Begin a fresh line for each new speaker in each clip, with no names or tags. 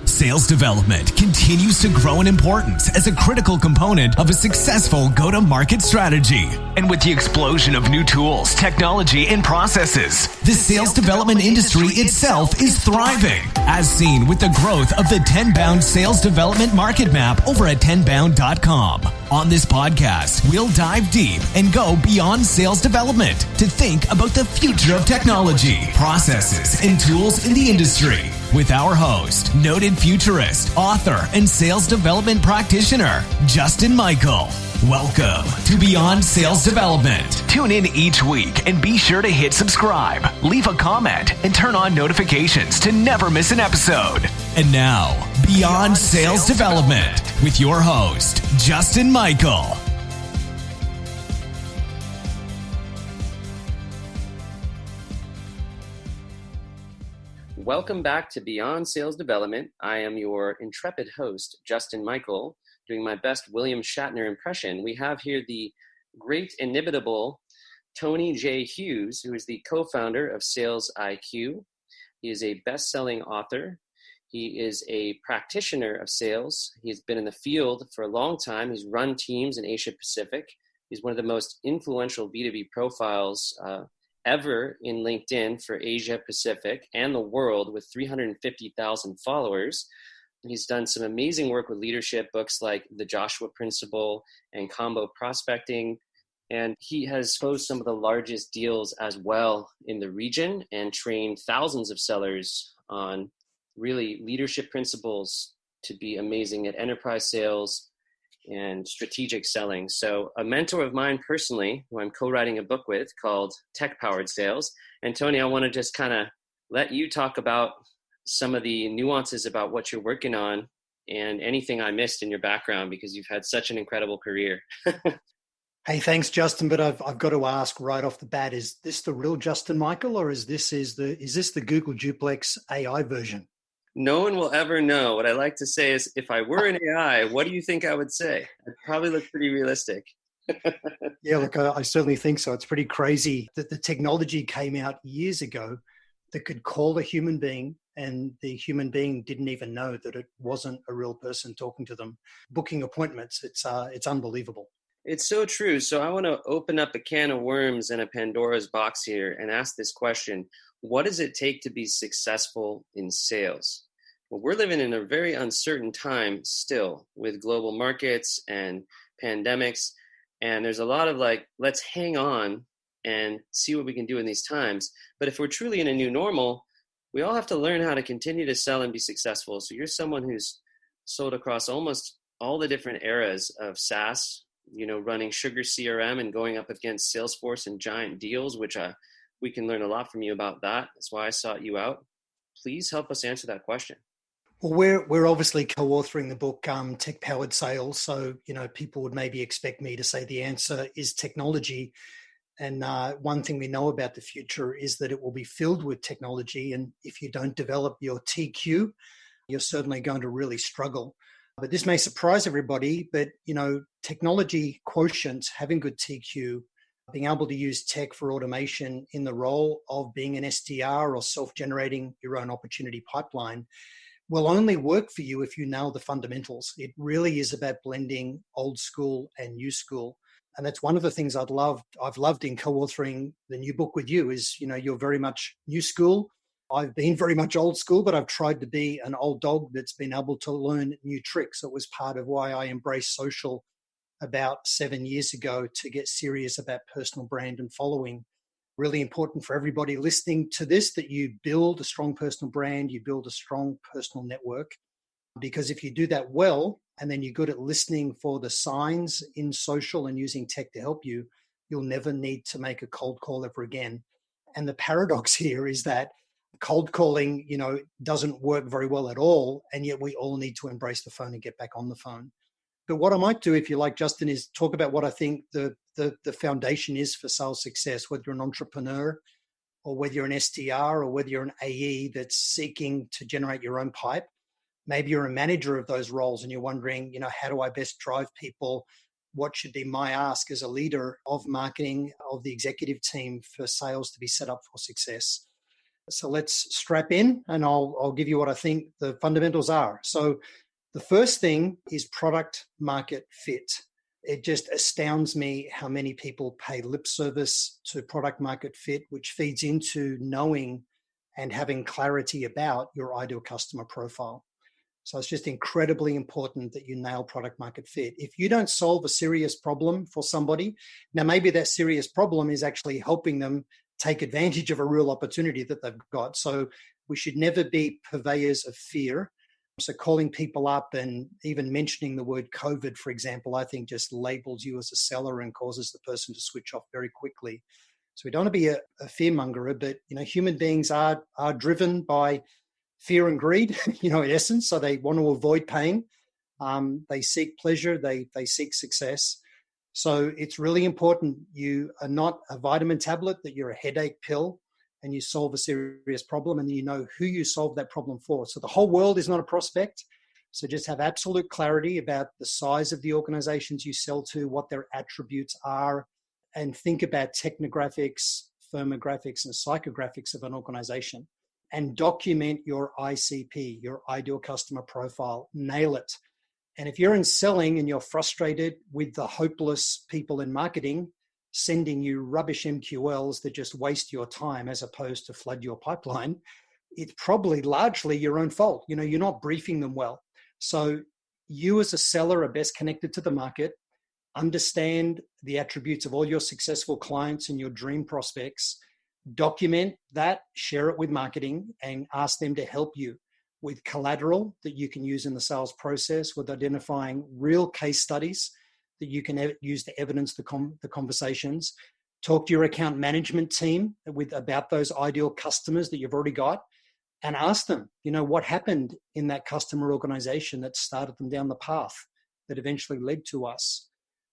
Sales development continues to grow in importance as a critical component of a successful go-to-market strategy. And with the explosion of new tools, technology, and processes, the sales development industry itself is thriving, as seen with the growth of the Tenbound sales development market map over at tenbound.com. On this podcast, we'll dive deep and go beyond sales development to think about the future of technology, processes, and tools in the industry with our host, noted futurist, author, and sales development practitioner, Justin Michael. Welcome to Beyond Sales Development. Tune in each week and be sure to hit subscribe, leave a comment, and turn on notifications to never miss an episode. And now, Beyond Sales Development with your host, Justin Michael.
Welcome back to Beyond Sales Development. I am your intrepid host, Justin Michael, doing my best William Shatner impression. We have here the great, inimitable Tony J Hughes, who is the co-founder of Sales IQ. He is a best-selling author. He is a practitioner of sales. He's been in the field for a long time. He's run teams in Asia Pacific. He's one of the most influential B2B profiles ever in LinkedIn for Asia Pacific and the world, with 350,000 followers. He's done some amazing work with leadership, books like The Joshua Principle and Combo Prospecting. And he has closed some of the largest deals as well in the region and trained thousands of sellers on really leadership principles to be amazing at enterprise sales and strategic selling. So a mentor of mine personally, who I'm co-writing a book with called Tech Powered Sales. And Tony, I want to just kind of let you talk about some of the nuances about what you're working on and anything I missed in your background, because you've had such an incredible career.
Hey, thanks, Justin. But I've got to ask right off the bat: is this the real Justin Michael, or is this the Google Duplex AI version?
No one will ever know. What I like to say is, if I were an AI, what do you think I would say? I'd probably look pretty realistic.
Yeah, look, I certainly think so. It's pretty crazy that the technology came out years ago that could call a human being, and the human being didn't even know that it wasn't a real person talking to them, booking appointments. It's unbelievable.
It's so true. So I want to open up a can of worms and a Pandora's box here and ask this question. What does it take to be successful in sales? Well, we're living in a very uncertain time still, with global markets and pandemics. And there's a lot of let's hang on and see what we can do in these times. But if we're truly in a new normal, we all have to learn how to continue to sell and be successful. So you're someone who's sold across almost all the different eras of SaaS, running Sugar CRM and going up against Salesforce and giant deals, which we can learn a lot from you about that. That's why I sought you out. Please help us answer that question.
Well, we're obviously co-authoring the book, Tech Powered Sales. So, people would maybe expect me to say the answer is technology. And one thing we know about the future is that it will be filled with technology. And if you don't develop your TQ, you're certainly going to really struggle. But this may surprise everybody, but, technology quotient, having good TQ, being able to use tech for automation in the role of being an SDR or self-generating your own opportunity pipeline will only work for you if you nail the fundamentals. It really is about blending old school and new school. And that's one of the things I've loved in co-authoring the new book with you is, you're very much new school. I've been very much old school, but I've tried to be an old dog that's been able to learn new tricks. It was part of why I embraced social about 7 years ago, to get serious about personal brand and following. Really important for everybody listening to this that you build a strong personal brand, you build a strong personal network, because if you do that well, and then you're good at listening for the signs in social and using tech to help you, you'll never need to make a cold call ever again. And the paradox here is that cold calling, doesn't work very well at all. And yet we all need to embrace the phone and get back on the phone. But what I might do, if you like, Justin, is talk about what I think the foundation is for sales success, whether you're an entrepreneur or whether you're an SDR or whether you're an AE that's seeking to generate your own pipe. Maybe you're a manager of those roles and you're wondering, how do I best drive people? What should be my ask as a leader of marketing, of the executive team, for sales to be set up for success? So let's strap in and I'll give you what I think the fundamentals are. So the first thing is product market fit. It just astounds me how many people pay lip service to product market fit, which feeds into knowing and having clarity about your ideal customer profile. So it's just incredibly important that you nail product market fit. If you don't solve a serious problem for somebody, now maybe that serious problem is actually helping them take advantage of a real opportunity that they've got. So we should never be purveyors of fear. So calling people up and even mentioning the word COVID, for example, I think just labels you as a seller and causes the person to switch off very quickly. So we don't want to be a fearmongerer, but human beings are driven by fear and greed, in essence. So they want to avoid pain. They seek pleasure. They seek success. So it's really important you are not a vitamin tablet, that you're a headache pill and you solve a serious problem and you know who you solve that problem for. So the whole world is not a prospect. So just have absolute clarity about the size of the organizations you sell to, what their attributes are, and think about technographics, firmographics, and psychographics of an organization. And document your ICP, your ideal customer profile. Nail it. And if you're in selling and you're frustrated with the hopeless people in marketing sending you rubbish MQLs that just waste your time as opposed to flood your pipeline, it's probably largely your own fault. You're not briefing them well. So you as a seller are best connected to the market. Understand the attributes of all your successful clients and your dream prospects. Document that, share it with marketing, and ask them to help you with collateral that you can use in the sales process, with identifying real case studies that you can use to evidence the conversations. Talk to your account management team about those ideal customers that you've already got, and ask them, what happened in that customer organization that started them down the path that eventually led to us?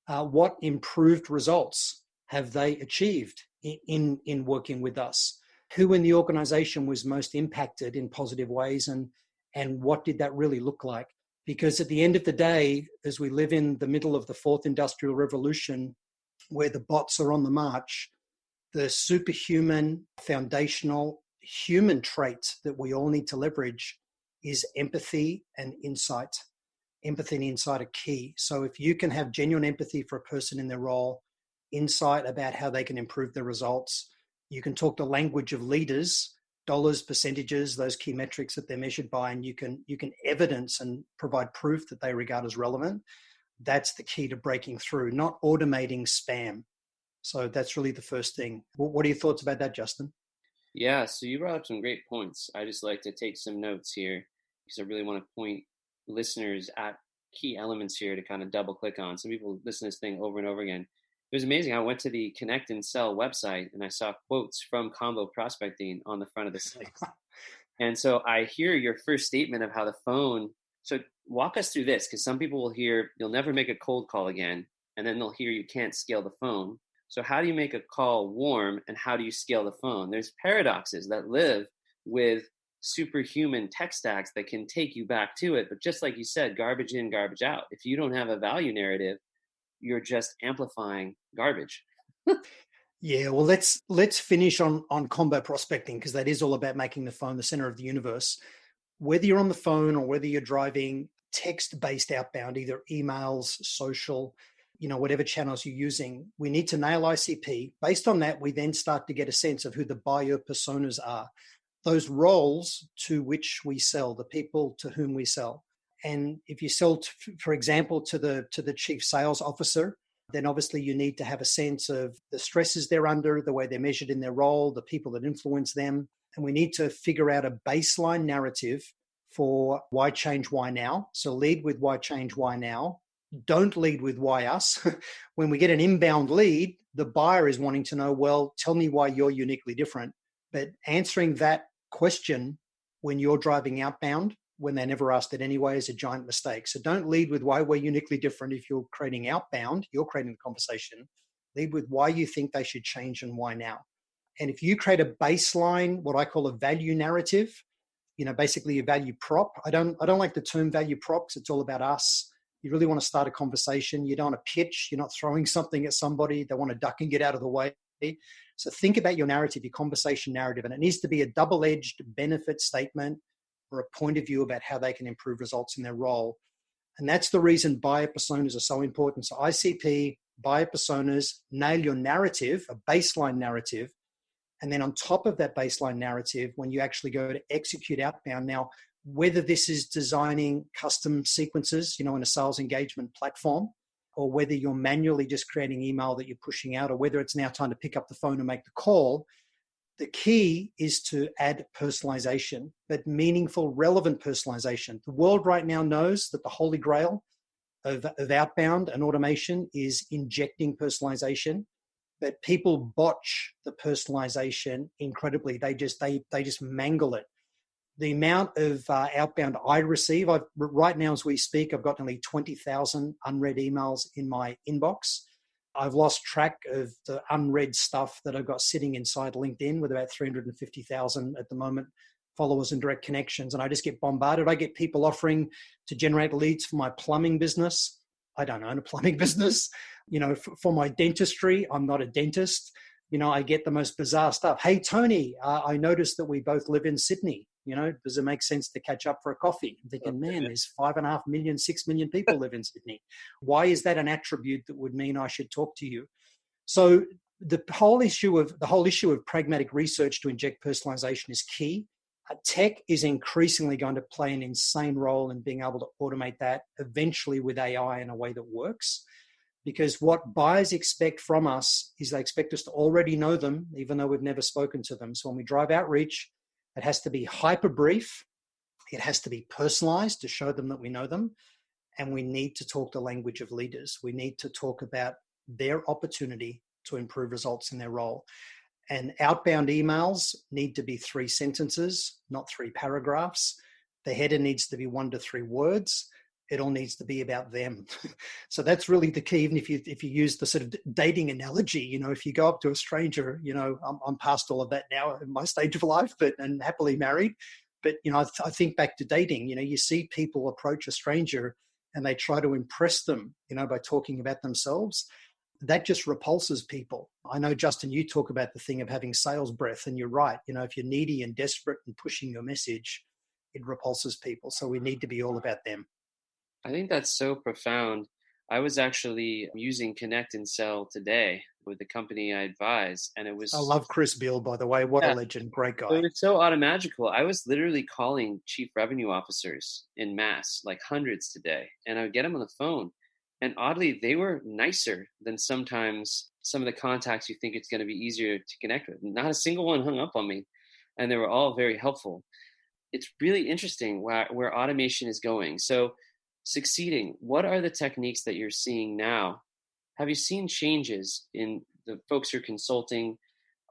What improved results have they achieved in working with us? Who in the organization was most impacted in positive ways, and what did that really look like? Because at the end of the day, as we live in the middle of the fourth industrial revolution, where the bots are on the march, the superhuman, foundational human trait that we all need to leverage is empathy and insight. Empathy and insight are key. So if you can have genuine empathy for a person in their role, insight about how they can improve their results, you can talk the language of leaders, dollars, percentages, those key metrics that they're measured by, and you can evidence and provide proof that they regard as relevant. That's the key to breaking through, not automating spam. So that's really the first thing. What are your thoughts about that, Justin?
Yeah, so you brought up some great points. I just like to take some notes here because I really want to point listeners at key elements here to kind of double click on. Some people listen to this thing over and over again. It was amazing. I went to the Connect and Sell website and I saw quotes from combo prospecting on the front of the site. And so I hear your first statement of how the phone. So walk us through this, because some people will hear you'll never make a cold call again, and then they'll hear you can't scale the phone. So how do you make a call warm, and how do you scale the phone? There's paradoxes that live with superhuman tech stacks that can take you back to it. But just like you said, garbage in, garbage out. If you don't have a value narrative, you're just amplifying garbage.
Yeah, well, let's finish on combo prospecting, because that is all about making the phone the center of the universe. Whether you're on the phone or whether you're driving text-based outbound, either emails, social, whatever channels you're using, we need to nail ICP. Based on that, we then start to get a sense of who the buyer personas are, those roles to which we sell, the people to whom we sell. And if you sell, for example, to the chief sales officer, then obviously you need to have a sense of the stresses they're under, the way they're measured in their role, the people that influence them. And we need to figure out a baseline narrative for why change, why now. So lead with why change, why now. Don't lead with why us. When we get an inbound lead, the buyer is wanting to know, well, tell me why you're uniquely different. But answering that question when you're driving outbound, when they never asked it anyway, is a giant mistake. So don't lead with why we're uniquely different. If you're creating outbound, you're creating the conversation. Lead with why you think they should change and why now. And if you create a baseline, what I call a value narrative, basically a value prop. I don't like the term value prop because it's all about us. You really want to start a conversation. You don't want to pitch. You're not throwing something at somebody. They want to duck and get out of the way. Okay? So think about your narrative, your conversation narrative, and it needs to be a double-edged benefit statement or a point of view about how they can improve results in their role. And that's the reason buyer personas are so important. So ICP, buyer personas, nail your narrative, a baseline narrative. And then on top of that baseline narrative, when you actually go to execute outbound, now, whether this is designing custom sequences, in a sales engagement platform, or whether you're manually just creating email that you're pushing out, or whether it's now time to pick up the phone and make the call, the key is to add personalization, but meaningful, relevant personalization. The world right now knows that the Holy Grail of outbound and automation is injecting personalization, but people botch the personalization incredibly. They just mangle it. The amount of outbound I receive, right now as we speak, I've got nearly 20,000 unread emails in my inbox. I've lost track of the unread stuff that I've got sitting inside LinkedIn with about 350,000 at the moment followers and direct connections. And I just get bombarded. I get people offering to generate leads for my plumbing business. I don't own a plumbing business. For my dentistry, I'm not a dentist. I get the most bizarre stuff. Hey, Tony, I noticed that we both live in Sydney. Does it make sense to catch up for a coffee? I'm thinking, man, there's 5.5 million, 6 million people live in Sydney. Why is that an attribute that would mean I should talk to you? So the whole issue of pragmatic research to inject personalization is key. Tech is increasingly going to play an insane role in being able to automate that eventually with AI in a way that works. Because what buyers expect from us is they expect us to already know them, even though we've never spoken to them. So when we drive outreach, it has to be hyper brief. It has to be personalized to show them that we know them. And we need to talk the language of leaders. We need to talk about their opportunity to improve results in their role. And outbound emails need to be 3 sentences, not 3 paragraphs. The header needs to be 1 to 3 words. It all needs to be about them. So that's really the key. Even if you use the sort of dating analogy, if you go up to a stranger, I'm past all of that now in my stage of life, and happily married. But, I think back to dating, you see people approach a stranger and they try to impress them, by talking about themselves. That just repulses people. I know, Justin, you talk about the thing of having sales breath, and you're right. If you're needy and desperate and pushing your message, it repulses people. So we need to be all about them.
I think that's so profound. I was actually using Connect and Sell today with the company I advise, and it was...
I love Chris Beall, by the way. What a legend. Great guy.
It was so automagical. I was literally calling chief revenue officers in mass, like hundreds today, and I would get them on the phone. And oddly, they were nicer than sometimes some of the contacts you think it's going to be easier to connect with. Not a single one hung up on me, and they were all very helpful. It's really interesting where automation is going. So succeeding, what are the techniques that you're seeing now? Have you seen changes in the folks you're consulting?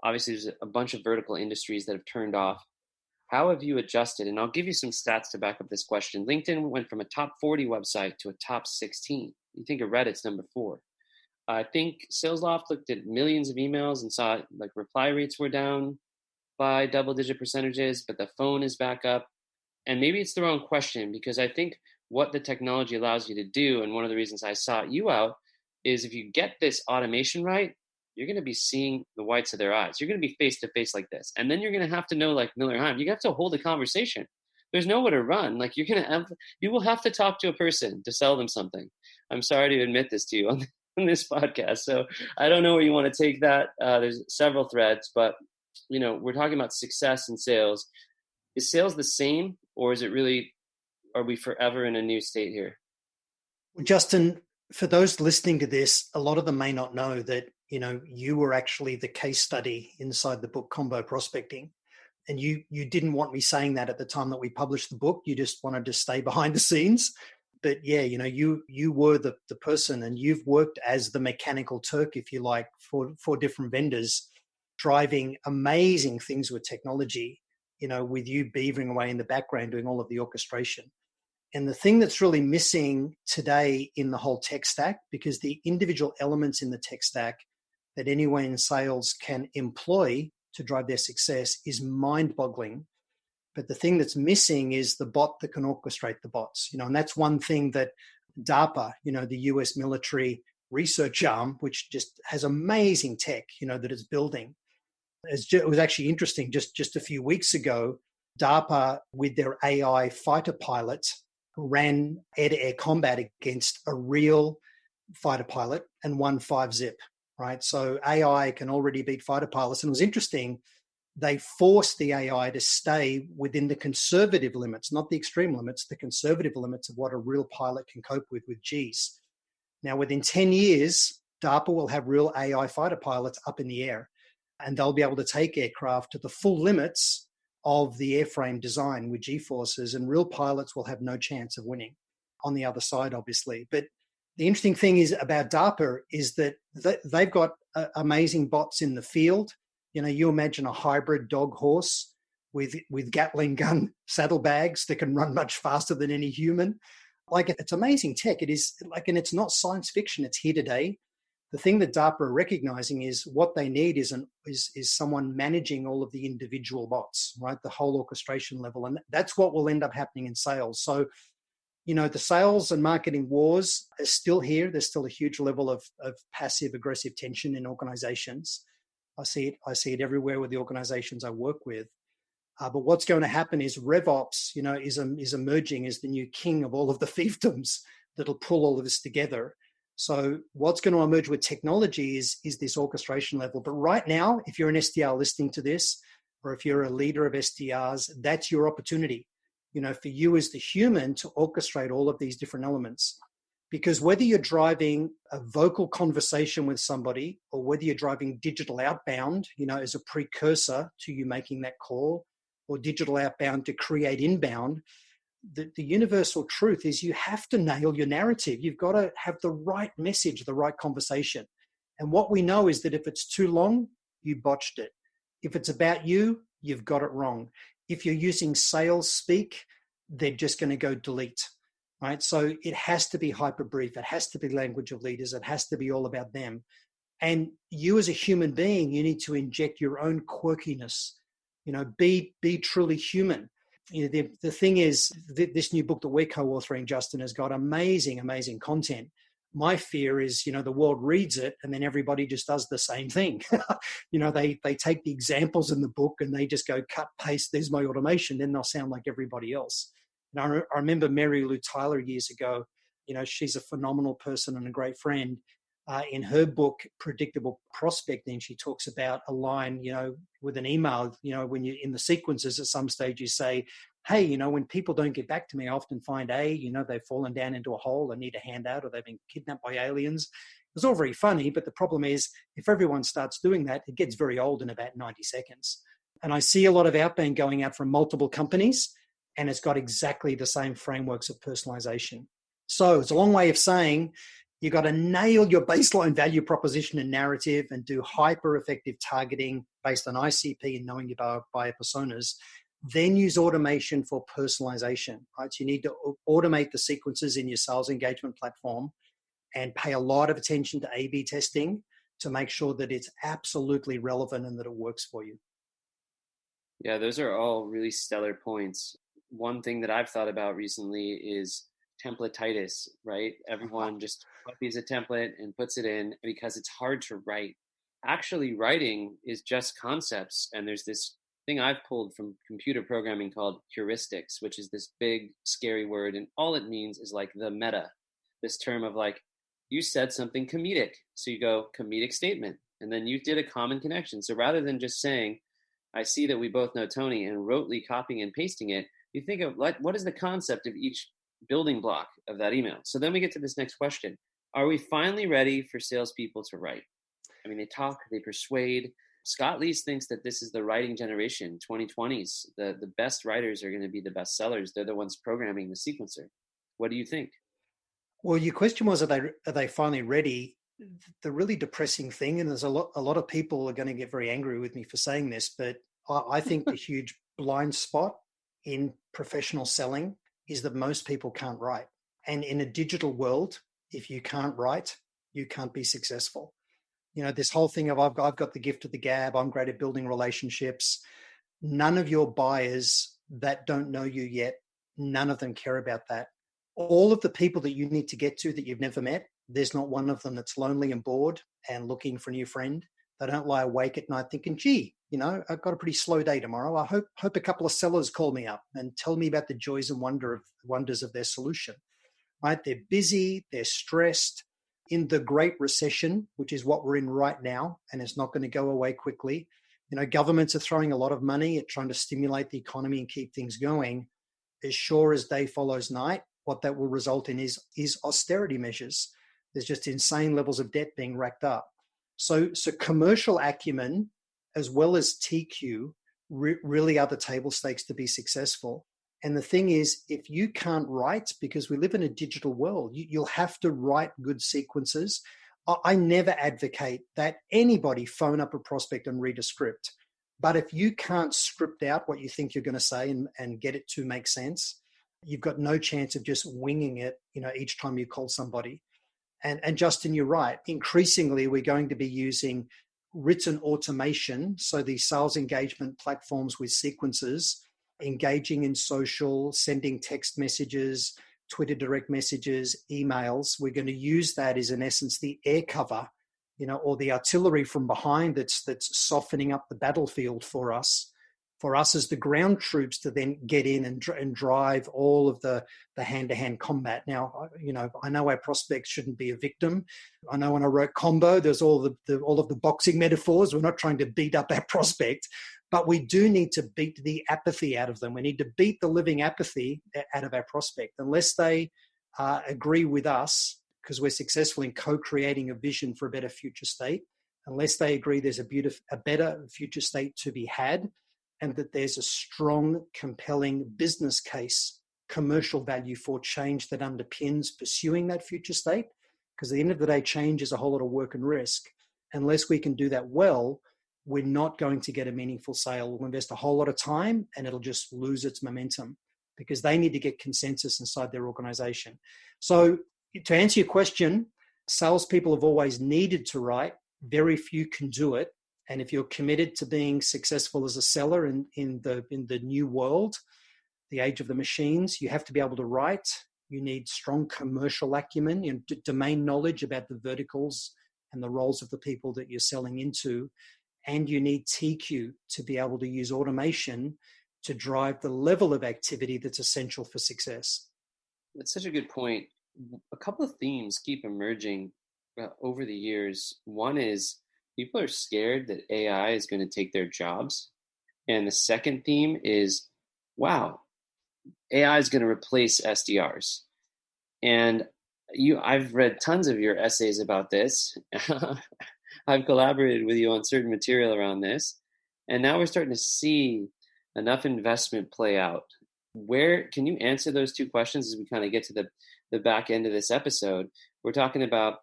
Obviously, there's a bunch of vertical industries that have turned off. How have you adjusted? And I'll give you some stats to back up this question. LinkedIn went from a top 40 website to a top 16. You think of Reddit's number 4. I think SalesLoft looked at millions of emails and saw like reply rates were down by double-digit percentages, but the phone is back up. And maybe it's the wrong question, because I think what the technology allows you to do, and one of the reasons I sought you out, is if you get this automation right, you're going to be seeing the whites of their eyes. You're going to be face-to-face like this. And then you're going to have to know, like Miller Heim, you have to hold a conversation. There's nowhere to run. Like you will have to talk to a person to sell them something. I'm sorry to admit this to you on this podcast. So I don't know where you want to take that. There's several threads, but we're talking about success in sales. Is sales the same, or is it really, are we forever in a new state here?
Well, Justin, for those listening to this, a lot of them may not know that, you were actually the case study inside the book Combo Prospecting. And you didn't want me saying that at the time that we published the book. You just wanted to stay behind the scenes. But yeah, you were the person, and you've worked as the mechanical Turk, if you like, for different vendors, driving amazing things with technology, with you beavering away in the background, doing all of the orchestration. And the thing that's really missing today in the whole tech stack, because the individual elements in the tech stack that anyone in sales can employ to drive their success is mind-boggling. But the thing that's missing is the bot that can orchestrate the bots, and that's one thing that DARPA, the US military, research arm, which just has amazing tech, that it's building. It was actually interesting. Just a few weeks ago, DARPA, with their AI fighter pilot, ran air-to-air combat against a real fighter pilot and won 5-zip, right? So AI can already beat fighter pilots. And it was interesting. They forced the AI to stay within the conservative limits, not the extreme limits, the conservative limits of what a real pilot can cope with Gs. Now, within 10 years, DARPA will have real AI fighter pilots up in the air, and they'll be able to take aircraft to the full limits of the airframe design with G-forces, and real pilots will have no chance of winning on the other side, obviously. But the interesting thing is about DARPA is that they've got amazing bots in the field. You imagine a hybrid dog-horse with Gatling gun saddlebags that can run much faster than any human. It's amazing tech. It is and it's not science fiction. It's here today. The thing that DARPA are recognizing is what they need is someone managing all of the individual bots, right? The whole orchestration level. And that's what will end up happening in sales. So, the sales and marketing wars are still here. There's still a huge level of passive aggressive tension in organizations. I see it everywhere with the organizations I work with. But what's going to happen is RevOps, is emerging as the new king of all of the fiefdoms that'll pull all of this together. So what's going to emerge with technology is this orchestration level. But right now, if you're an SDR listening to this, or if you're a leader of SDRs, that's your opportunity, for you as the human to orchestrate all of these different elements. Because whether you're driving a vocal conversation with somebody or whether you're driving digital outbound, as a precursor to you making that call, or digital outbound to create inbound, the universal truth is you have to nail your narrative. You've got to have the right message, the right conversation. And what we know is that if it's too long, you botched it. If it's about you, you've got it wrong. If you're using sales speak, they're just going to go delete. Right? So it has to be hyper brief. It has to be language of leaders. It has to be all about them. And you as a human being, you need to inject your own quirkiness. Be truly human. The thing is, this new book that we're co-authoring, Justin, has got amazing, amazing content. My fear is, the world reads it and then everybody just does the same thing. They take the examples in the book and they just go cut, paste, there's my automation. Then they'll sound like everybody else. And I remember Mary Lou Tyler years ago, she's a phenomenal person and a great friend. In her book, Predictable Prospecting, she talks about a line, with an email, when you in the sequences at some stage you say, hey, when people don't get back to me, I often find they've fallen down into a hole and need a handout, or they've been kidnapped by aliens. It's all very funny, but the problem is if everyone starts doing that, it gets very old in about 90 seconds. And I see a lot of outbound going out from multiple companies, and it's got exactly the same frameworks of personalization. So it's a long way of saying you got to nail your baseline value proposition and narrative and do hyper effective targeting based on ICP and knowing your buyer personas. Then use automation for personalization, right? So you need to automate the sequences in your sales engagement platform and pay a lot of attention to A/B testing to make sure that it's absolutely relevant and that it works for you.
Yeah, those are all really stellar points. One thing that I've thought about recently is templatitis, right? Everyone just copies a template and puts it in because it's hard to write. Actually, writing is just concepts. And there's this thing I've pulled from computer programming called heuristics, which is this big, scary word. And all it means is like the meta, this term of like, you said something comedic. So you go comedic statement. And then you did a common connection. So rather than just saying, I see that we both know Tony, and rotely copying and pasting it, you think of like, what is the concept of each building block of that email? So then we get to this next question. Are we finally ready for salespeople to write? I mean, they talk, they persuade. Scott Leese thinks that this is the writing generation, 2020s. The best writers are going to be the best sellers. They're the ones programming the sequencer. What do you think?
Well, your question was, are they finally ready? The really depressing thing, and there's a lot of people are going to get very angry with me for saying this, but I think the huge blind spot in professional selling is that most people can't write. And in a digital world, if you can't write, you can't be successful. This whole thing of I've got the gift of the gab, I'm great at building relationships. None of your buyers that don't know you yet, none of them care about that. All of the people that you need to get to that you've never met, there's not one of them that's lonely and bored and looking for a new friend. They don't lie awake at night thinking, gee, I've got a pretty slow day tomorrow. I hope a couple of sellers call me up and tell me about the joys and wonders of their solution, right? They're busy, they're stressed. In the Great Recession, which is what we're in right now, and it's not going to go away quickly, governments are throwing a lot of money at trying to stimulate the economy and keep things going. As sure as day follows night, what that will result in is austerity measures. There's just insane levels of debt being racked up. So commercial acumen, as well as TQ, really are the table stakes to be successful. And the thing is, if you can't write, because we live in a digital world, you'll have to write good sequences. I never advocate that anybody phone up a prospect and read a script. But if you can't script out what you think you're going to say and get it to make sense, you've got no chance of just winging it, each time you call somebody. And Justin, you're right. Increasingly, we're going to be using written automation. So these sales engagement platforms with sequences, engaging in social, sending text messages, Twitter direct messages, emails. We're going to use that as, in essence, the air cover, or the artillery from behind that's softening up the battlefield for us as the ground troops to then get in and drive all of the hand-to-hand combat. Now, I know our prospects shouldn't be a victim. I know when I wrote Combo, there's all of the boxing metaphors. We're not trying to beat up our prospect, but we do need to beat the apathy out of them. We need to beat the living apathy out of our prospect. Unless they agree with us, because we're successful in co-creating a vision for a better future state, unless they agree there's a better future state to be had, and that there's a strong, compelling business case, commercial value for change that underpins pursuing that future state, because at the end of the day, change is a whole lot of work and risk. Unless we can do that well, we're not going to get a meaningful sale. We'll invest a whole lot of time and it'll just lose its momentum, because they need to get consensus inside their organization. So to answer your question, salespeople have always needed to write. Very few can do it. And if you're committed to being successful as a seller in the new world, the age of the machines, you have to be able to write. You need strong commercial acumen, domain knowledge about the verticals and the roles of the people that you're selling into. And you need TQ to be able to use automation to drive the level of activity that's essential for success.
That's such a good point. A couple of themes keep emerging over the years. One is people are scared that AI is going to take their jobs. And the second theme is, wow, AI is going to replace SDRs. And I've read tons of your essays about this. I've collaborated with you on certain material around this. And now we're starting to see enough investment play out. Where can you answer those two questions as we kind of get to the back end of this episode? We're talking about,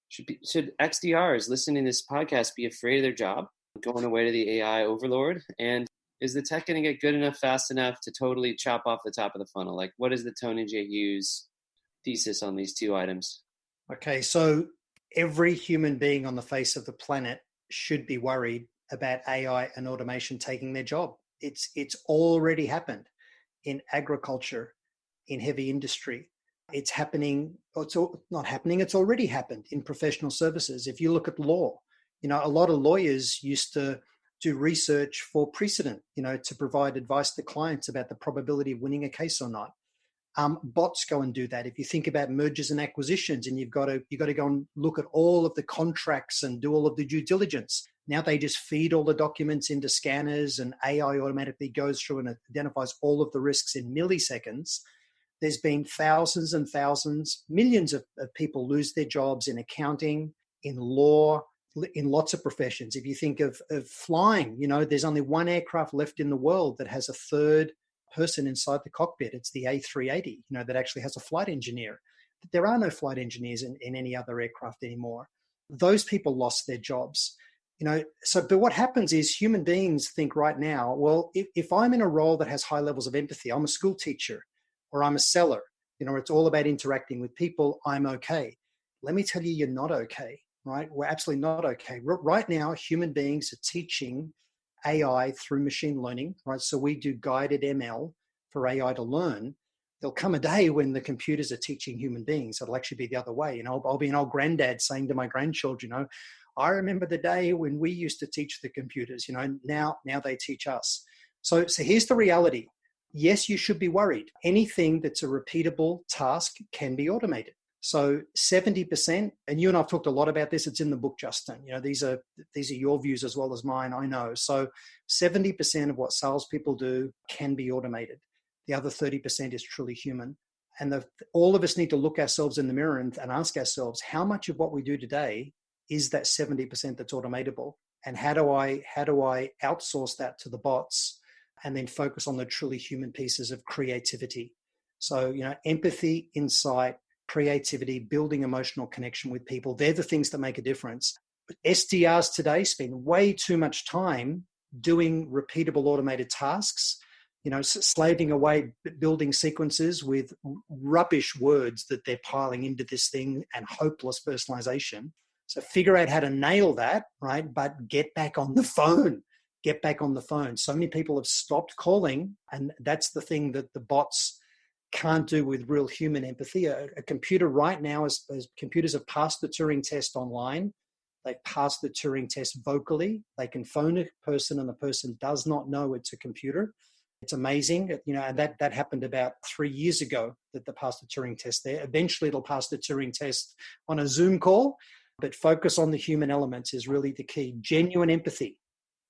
should XDRs listening to this podcast be afraid of their job, going away to the AI overlord? And is the tech going to get good enough, fast enough to totally chop off the top of the funnel? Like, what is the Tony J Hughes thesis on these two items?
Okay, so every human being on the face of the planet should be worried about AI and automation taking their job. It's already happened in agriculture, in heavy industry. It's happening. It's not happening. It's already happened in professional services. If you look at law, a lot of lawyers used to do research for precedent, to provide advice to clients about the probability of winning a case or not. Bots go and do that. If you think about mergers and acquisitions, and you've got to go and look at all of the contracts and do all of the due diligence. Now they just feed all the documents into scanners, and AI automatically goes through and identifies all of the risks in milliseconds. There's been thousands and thousands, millions of people lose their jobs in accounting, in law, in lots of professions. If you think of flying, there's only one aircraft left in the world that has a third person inside the cockpit. It's the A380, that actually has a flight engineer. There are no flight engineers in any other aircraft anymore. Those people lost their jobs. But what happens is human beings think right now, well, if I'm in a role that has high levels of empathy, I'm a school teacher or I'm a seller, it's all about interacting with people, I'm okay. Let me tell you, you're not okay, right? We're absolutely not okay. Right now, human beings are teaching AI through machine learning, right? So we do guided ML for AI to learn. there'll come a day when the computers are teaching human beings. It'll actually be the other way. I'll be an old granddad saying to my grandchildren, I remember the day when we used to teach the computers, now they teach us. So here's the reality. Yes, you should be worried. Anything that's a repeatable task can be automated. So 70%, and you and I've talked a lot about this, it's in the book, Justin. These are your views as well as mine, I know. So 70% of what salespeople do can be automated. The other 30% is truly human. And all of us need to look ourselves in the mirror and ask ourselves, how much of what we do today is that 70% that's automatable? And how do I outsource that to the bots and then focus on the truly human pieces of creativity? So, empathy, insight, creativity, building emotional connection with people, they're the things that make a difference. But SDRs today spend way too much time doing repeatable automated tasks, slaving away, building sequences with rubbish words that they're piling into this thing and hopeless personalization. So figure out how to nail that, right? But get back on the phone. Get back on the phone. So many people have stopped calling, and that's the thing that the bots can't do with real human empathy. A computer right now, as computers have passed the Turing test online, they've passed the Turing test vocally. They can phone a person and the person does not know it's a computer. It's amazing, and that happened about 3 years ago that they passed the Turing test there. Eventually it'll pass the Turing test on a Zoom call, but focus on the human elements is really the key. Genuine empathy.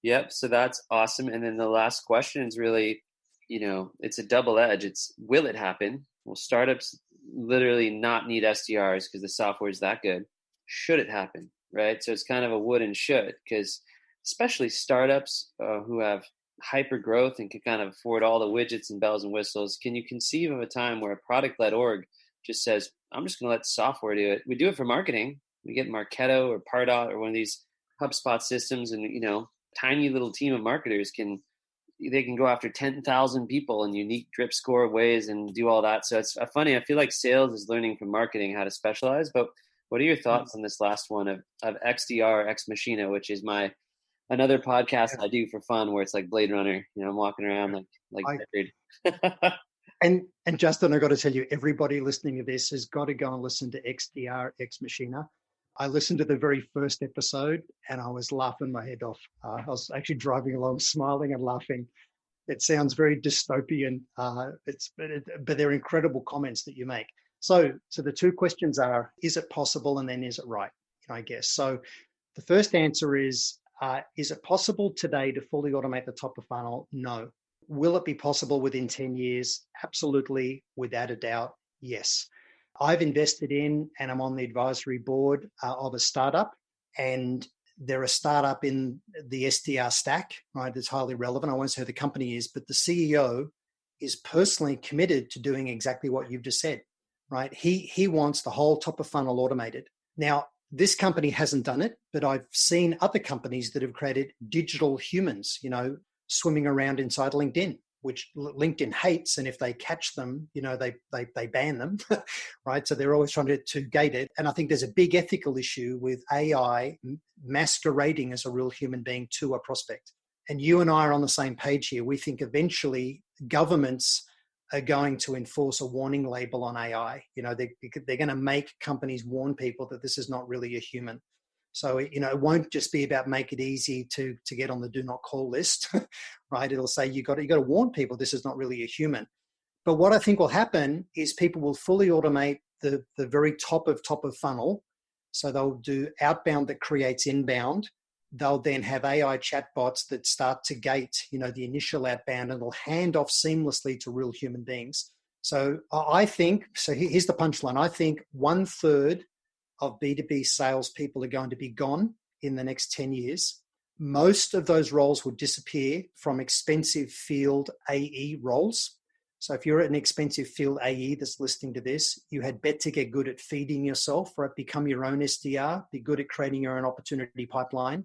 Yep. So that's awesome. And then the last question is really, it's a double edge. It's, will it happen? Well, startups literally not need SDRs because the software is that good. Should it happen? Right. So it's kind of a would and should, because especially startups who have hyper growth and can kind of afford all the widgets and bells and whistles. Can you conceive of a time where a product-led org just says, I'm just going to let software do it? We do it for marketing. We get Marketo or Pardot or one of these HubSpot systems, and tiny little team of marketers can go after 10,000 people in unique drip score ways and do all that. So it's funny. I feel like sales is learning from marketing how to specialize. But what are your thoughts on this last one of XDR Ex Machina, which is another podcast I do for fun, where it's like Blade Runner. I'm walking around like
And Justin, I got to tell you, everybody listening to this has got to go and listen to XDR Ex Machina. I listened to the very first episode and I was laughing my head off. I was actually driving along, smiling and laughing. It sounds very dystopian, but they're incredible comments that you make. So the two questions are, is it possible? And then is it right? I guess. So the first answer is it possible today to fully automate the top of funnel? No. Will it be possible within 10 years? Absolutely, without a doubt, yes. I've invested in and I'm on the advisory board of a startup, and they're a startup in the SDR stack, right? That's highly relevant. I won't say who the company is, but the CEO is personally committed to doing exactly what you've just said, right? He wants the whole top of funnel automated. Now, this company hasn't done it, but I've seen other companies that have created digital humans, swimming around inside LinkedIn, which LinkedIn hates. And if they catch them, they ban them, right? So they're always trying to gate it. And I think there's a big ethical issue with AI masquerading as a real human being to a prospect. And you and I are on the same page here. We think eventually governments are going to enforce a warning label on AI. They're going to make companies warn people that this is not really a human. So, it won't just be about make it easy to get on the do not call list, right? It'll say you got to warn people this is not really a human. But what I think will happen is people will fully automate the very top of funnel. So they'll do outbound that creates inbound. They'll then have AI chatbots that start to gate, the initial outbound, and it'll hand off seamlessly to real human beings. So I think, here's the punchline. I think 1/3 of B2B salespeople are going to be gone in the next 10 years. Most of those roles will disappear from expensive field AE roles. So if you're an expensive field AE that's listening to this, you had better get good at feeding yourself, right? Become your own SDR, be good at creating your own opportunity pipeline.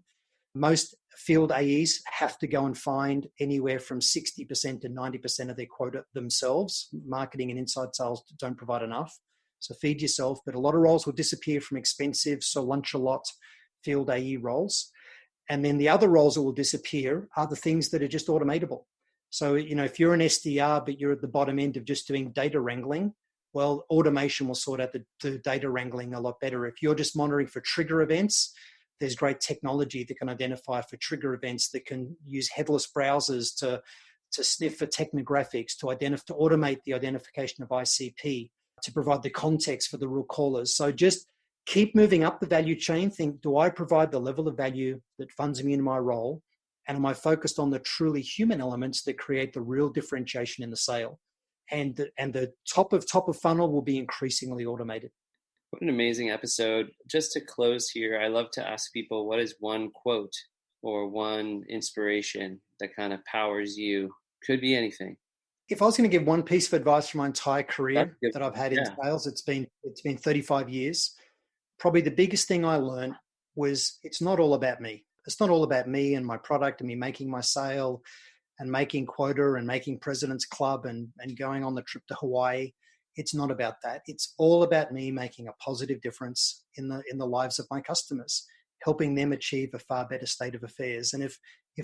Most field AEs have to go and find anywhere from 60% to 90% of their quota themselves. Marketing and inside sales don't provide enough. So feed yourself, but a lot of roles will disappear from expensive, so lunch a lot field AE roles. And then the other roles that will disappear are the things that are just automatable. So, if you're an SDR, but you're at the bottom end of just doing data wrangling, well, automation will sort out the data wrangling a lot better. If you're just monitoring for trigger events, there's great technology that can identify for trigger events, that can use headless browsers to sniff for technographics, to automate the identification of ICP, to provide the context for the real callers. So just keep moving up the value chain. Think, do I provide the level of value that funds me in my role? And am I focused on the truly human elements that create the real differentiation in the sale? And the top of funnel will be increasingly automated.
What an amazing episode. Just to close here, I love to ask people, what is one quote or one inspiration that kind of powers you? Could be anything.
If I was going to give one piece of advice from my entire career that I've had in sales, it's been 35 years. Probably the biggest thing I learned was, it's not all about me. It's not all about me and my product and me making my sale and making quota and making President's Club and going on the trip to Hawaii. It's not about that. It's all about me making a positive difference in the lives of my customers, helping them achieve a far better state of affairs. And if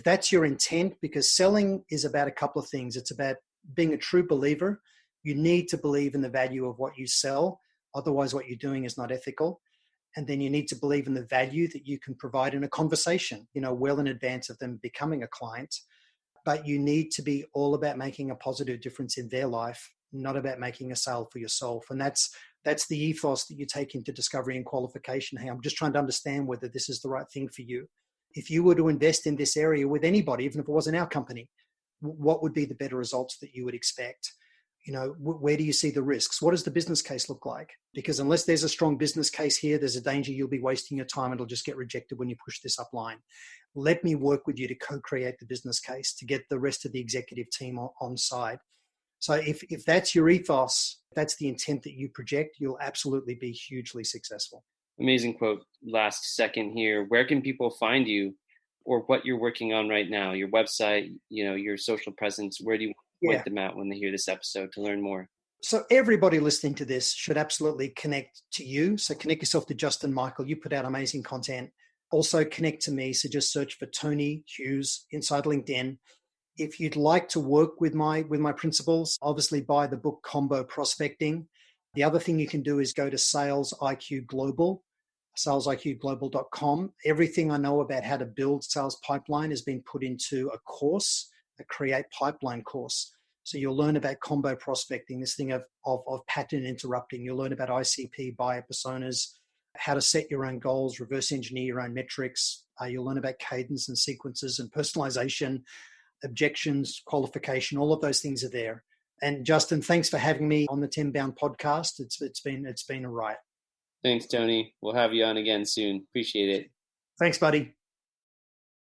that's your intent, because selling is about a couple of things. It's about being a true believer. You need to believe in the value of what you sell. Otherwise, what you're doing is not ethical. And then you need to believe in the value that you can provide in a conversation, well in advance of them becoming a client. But you need to be all about making a positive difference in their life, not about making a sale for yourself. And that's the ethos that you take into discovery and qualification. Hey, I'm just trying to understand whether this is the right thing for you. If you were to invest in this area with anybody, even if it wasn't our company, what would be the better results that you would expect? Where do you see the risks? What does the business case look like? Because unless there's a strong business case here, there's a danger you'll be wasting your time. It'll just get rejected when you push this up line. Let me work with you to co-create the business case, to get the rest of the executive team on side. So if that's your ethos, that's the intent that you project, you'll absolutely be hugely successful.
Amazing quote. Last second here. Where can people find you, or what you're working on right now? Your website, your social presence. Where do you point them out when they hear this episode to learn more?
So everybody listening to this should absolutely connect to you. So connect yourself to Justin Michael. You put out amazing content. Also connect to me. So just search for Tony Hughes inside LinkedIn. If you'd like to work with my principles, obviously buy the book Combo Prospecting. The other thing you can do is go to Sales IQ Global, salesiqglobal.com. Everything I know about how to build sales pipeline has been put into a course, a Create Pipeline course. So you'll learn about combo prospecting, this thing of pattern interrupting. You'll learn about ICP, buyer personas, how to set your own goals, reverse engineer your own metrics. You'll learn about cadence and sequences and personalization, objections, qualification. All of those things are there. And Justin, thanks for having me on the Tenbound podcast. It's been a riot.
Thanks, Tony. We'll have you on again soon. Appreciate it.
Thanks, buddy.